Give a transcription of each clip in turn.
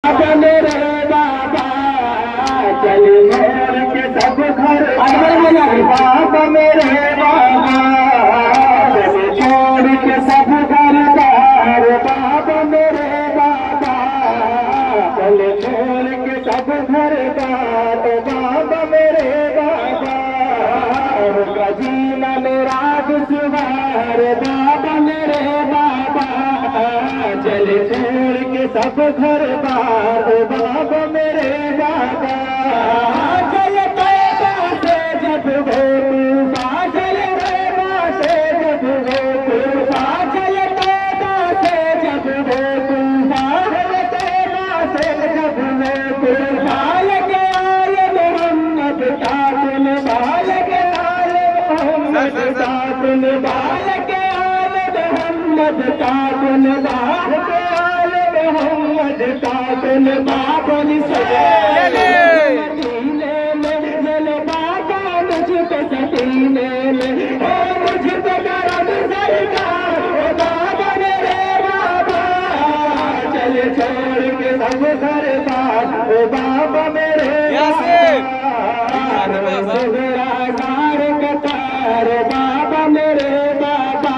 मेरे बाबा चल छोड़ के सब घर बाबा मेरे बाबा चल छोड़ के सब घर बार बाबा मेरे बाबा चल छोड़ के सब घर बार बाबा मेरे बाबा जीना मेरा दुश्वार बाबा मेरे बाबा चल छोड़ के सब घर बार बाबा मेरे बाबा चल तैबा से जब हो तूफा चल तैबा से जब हो तूफा चल तैबा से जब हो तूफा चल तैबा से जब हो तूफा लगे आले मोहम्मद ताकुल बालके आले मोहम्मद ताकुल बालके आले मोहम्मद ताकुल बालके मोहम्मद ताकुल बाबुल सजीने में जल बाबा मुझको सकीने में ओ मुझको करम सरकार ओ बाबा मेरे बाबा चल छोड़ के सब घर बार ओ बाबा मेरे कतार बाबा मेरे बाबा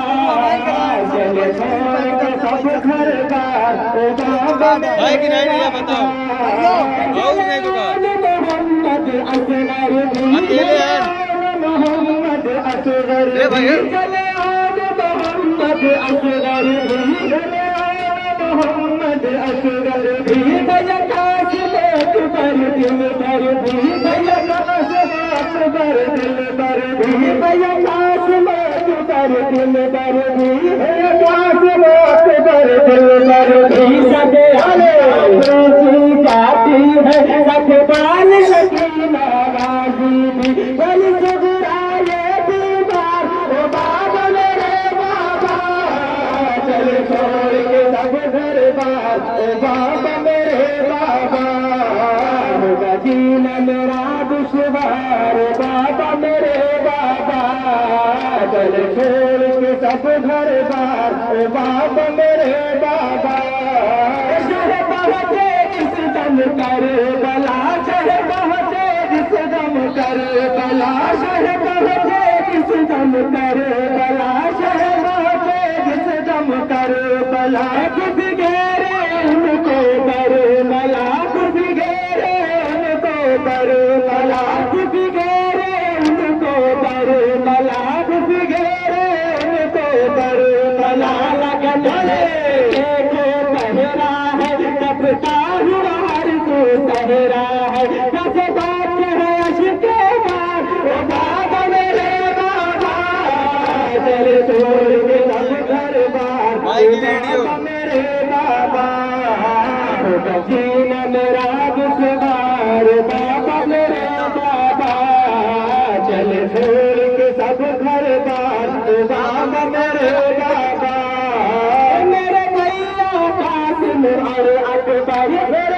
चल छोड़ के सब घर बार ओ बाबा है कि नहीं भैया बताओ मोहम्मद असगर अकेले हैं मोहम्मद असगर चले आज मोहम्मद असगर चले आज मोहम्मद असगर भैया काश लेक पर दिल भर भैया काश लेक पर दिल भर भैया काश लेक पर दिल भर भैया काश लेक पर दिल भर सके हले जाती है रखबाल सकीना राजी बल सुगराए दीवार ओ बाबा मेरे बाबा चल छोड़ के सब घर बार ओ बाबा मेरे बाबा होगा जीना मेरा दुश्वार बाबा मेरे बाबा चल छोड़ के सब घर बार ओ बाबा मेरे बाबा कर बला शह पहुँचे जिस दम कर बला शह पहुँचे जिस दम कर बला शह पहुँचे जिस दम कर बला खुद घेरे उनको कर बला खुद घेरे उनको कर बला खुद घेरे उनको कर बला खुद घेरे उनको कर बला लगन देखो पहरा है कपता हुआ सहरा है जब बात है अशके बार ओ बाबा मेरे बाबा चल छोड़ के सब घर बार बाबा मेरे बाबा जीना मेरा दुश्वार बाबा मेरे बाबा चल छोड़ के सब घर बार बाबा मेरे बाबा मेरे भैया कासिम और अकबर